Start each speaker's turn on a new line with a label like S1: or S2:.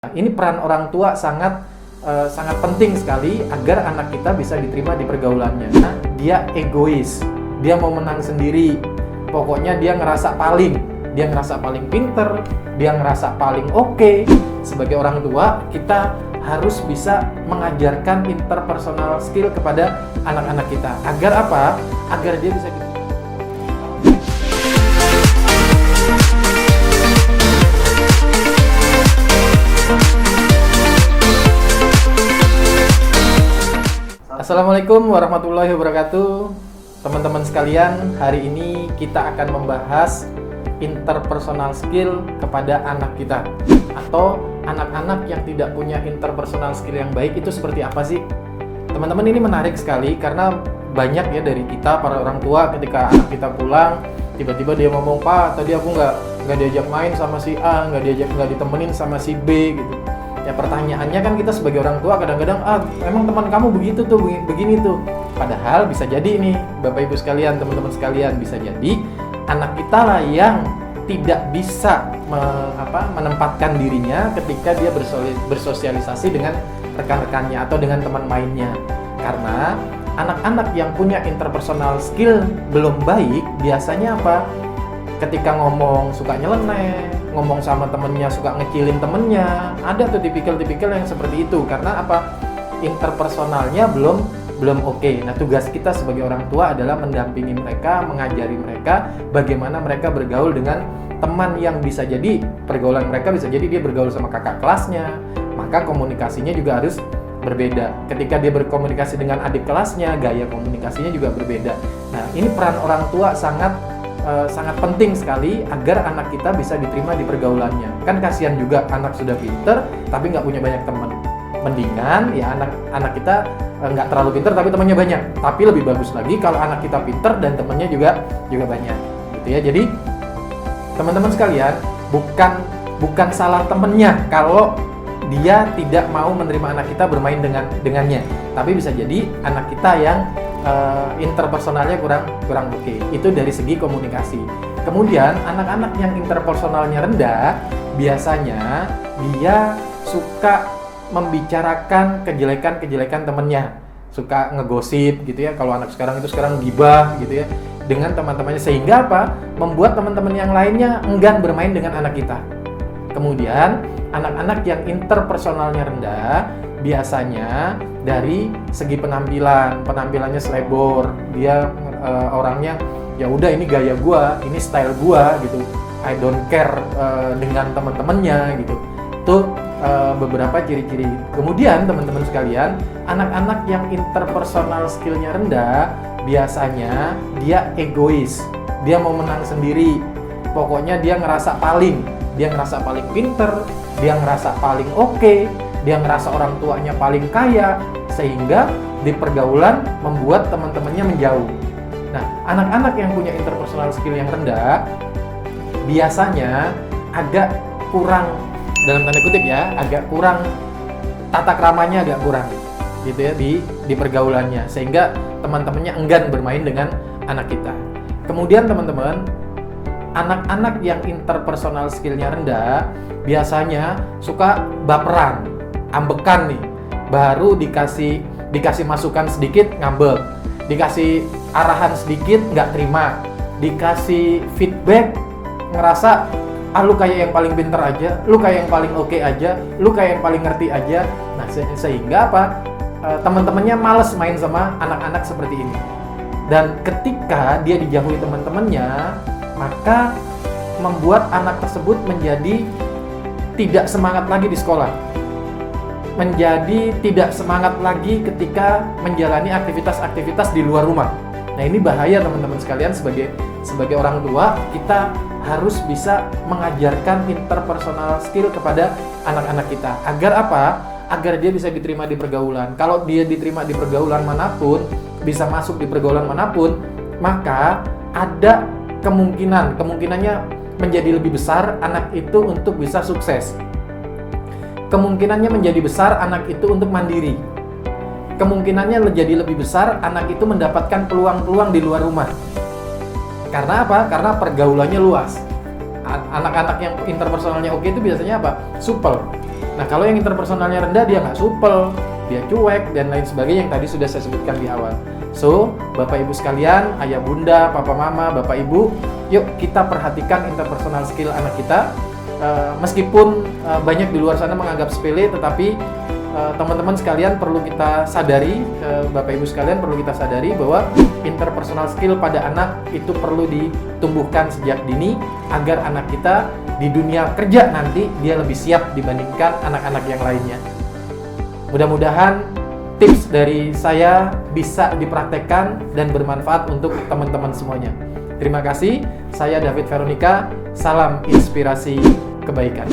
S1: Ini peran orang tua sangat penting sekali agar anak kita bisa diterima di pergaulannya. Nah, dia egois, dia mau menang sendiri. Pokoknya dia ngerasa paling pinter, dia ngerasa paling oke. Sebagai orang tua, kita harus bisa mengajarkan interpersonal skill kepada anak-anak kita. Agar apa? Agar dia bisa diterima. Assalamualaikum warahmatullahi wabarakatuh. Teman-teman sekalian, hari ini kita akan membahas interpersonal skill kepada anak kita. Atau anak-anak yang tidak punya interpersonal skill yang baik itu seperti apa sih? Teman-teman, ini menarik sekali karena banyak ya dari kita para orang tua ketika anak kita pulang, tiba-tiba dia ngomong, "Pak, tadi aku nggak diajak main sama si A, nggak ditemenin sama si B," gitu. Ya pertanyaannya kan kita sebagai orang tua kadang-kadang, emang teman kamu begitu tuh, begini tuh. Padahal bisa jadi nih Bapak Ibu sekalian, teman-teman sekalian, bisa jadi anak kita lah yang tidak bisa menempatkan dirinya ketika dia bersosialisasi dengan rekan-rekannya atau dengan teman mainnya. Karena anak-anak yang punya interpersonal skill belum baik biasanya apa? Ketika ngomong suka nyeleneh, ngomong sama temennya suka ngecilin temennya. Ada tuh tipikal-tipikal yang seperti itu. Karena apa? Interpersonalnya belum oke. Nah, tugas kita sebagai orang tua adalah mendampingi mereka, mengajari mereka bagaimana mereka bergaul dengan teman yang bisa jadi pergaulan mereka bisa jadi dia bergaul sama kakak kelasnya, maka komunikasinya juga harus berbeda. Ketika dia berkomunikasi dengan adik kelasnya, gaya komunikasinya juga berbeda. Nah, ini peran orang tua sangat penting sekali agar anak kita bisa diterima di pergaulannya. Kan kasihan juga anak sudah pinter tapi nggak punya banyak teman. Mendingan ya anak kita nggak terlalu pinter tapi temannya banyak. Tapi lebih bagus lagi kalau anak kita pinter dan temannya juga banyak, gitu ya. Jadi teman-teman sekalian, bukan salah temennya kalau dia tidak mau menerima anak kita bermain dengannya. Tapi bisa jadi anak kita yang interpersonalnya kurang oke. Itu dari segi komunikasi. Kemudian anak-anak yang interpersonalnya rendah biasanya dia suka membicarakan kejelekan temennya, suka ngegosip gitu ya. Kalau anak sekarang gibah gitu ya dengan teman-temannya, sehingga apa? Membuat teman-teman yang lainnya enggan bermain dengan anak kita. Kemudian anak-anak yang interpersonalnya rendah biasanya dari segi penampilannya selebor. Dia orangnya ya udah, ini gaya gua, ini style gua gitu. I don't care dengan teman-temannya gitu. Itu beberapa ciri-ciri. Kemudian teman-teman sekalian, anak-anak yang interpersonal skillnya rendah biasanya dia egois. Dia mau menang sendiri. Pokoknya dia ngerasa paling pinter, dia ngerasa paling oke, dia ngerasa orang tuanya paling kaya, sehingga di pergaulan membuat teman-temannya menjauh. Nah, anak-anak yang punya interpersonal skill yang rendah biasanya agak kurang, dalam tanda kutip ya, agak kurang, tata kramanya agak kurang gitu ya di pergaulannya, sehingga teman-temannya enggan bermain dengan anak kita. Kemudian teman-teman, anak-anak yang interpersonal skillnya rendah biasanya suka baperan, ambekan nih. Baru dikasih masukan sedikit ngambek, dikasih arahan sedikit nggak terima, dikasih feedback ngerasa lu kayak yang paling pinter aja, lu kayak yang paling oke aja, lu kayak yang paling ngerti aja. Nah, sehingga apa? Teman-temannya males main sama anak-anak seperti ini. Dan ketika dia dijauhi teman-temannya, maka membuat anak tersebut menjadi tidak semangat lagi di sekolah, menjadi tidak semangat lagi ketika menjalani aktivitas-aktivitas di luar rumah. Nah, ini bahaya teman-teman sekalian. Sebagai orang tua, kita harus bisa mengajarkan interpersonal skill kepada anak-anak kita. Agar apa? Agar dia bisa diterima di pergaulan. Kalau dia diterima di pergaulan manapun, bisa masuk di pergaulan manapun, maka ada kemungkinannya menjadi lebih besar anak itu untuk bisa sukses. Kemungkinannya menjadi besar anak itu untuk mandiri. Kemungkinannya menjadi lebih besar anak itu mendapatkan peluang-peluang di luar rumah. Karena apa? Karena pergaulannya luas. Anak-anak yang interpersonalnya oke itu biasanya apa? Supel. Nah, kalau yang interpersonalnya rendah, dia nggak supel, dia cuek, dan lain sebagainya yang tadi sudah saya sebutkan di awal. So, Bapak Ibu sekalian, ayah bunda, papa mama, Bapak Ibu, yuk kita perhatikan interpersonal skill anak kita. Meskipun banyak di luar sana menganggap sepele, tetapi teman-teman sekalian perlu kita sadari, Bapak Ibu sekalian perlu kita sadari bahwa interpersonal skill pada anak itu perlu ditumbuhkan sejak dini agar anak kita di dunia kerja nanti dia lebih siap dibandingkan anak-anak yang lainnya. Mudah-mudahan tips dari saya bisa dipraktekkan dan bermanfaat untuk teman-teman semuanya. Terima kasih, saya David Veronica, salam inspirasi kebaikan.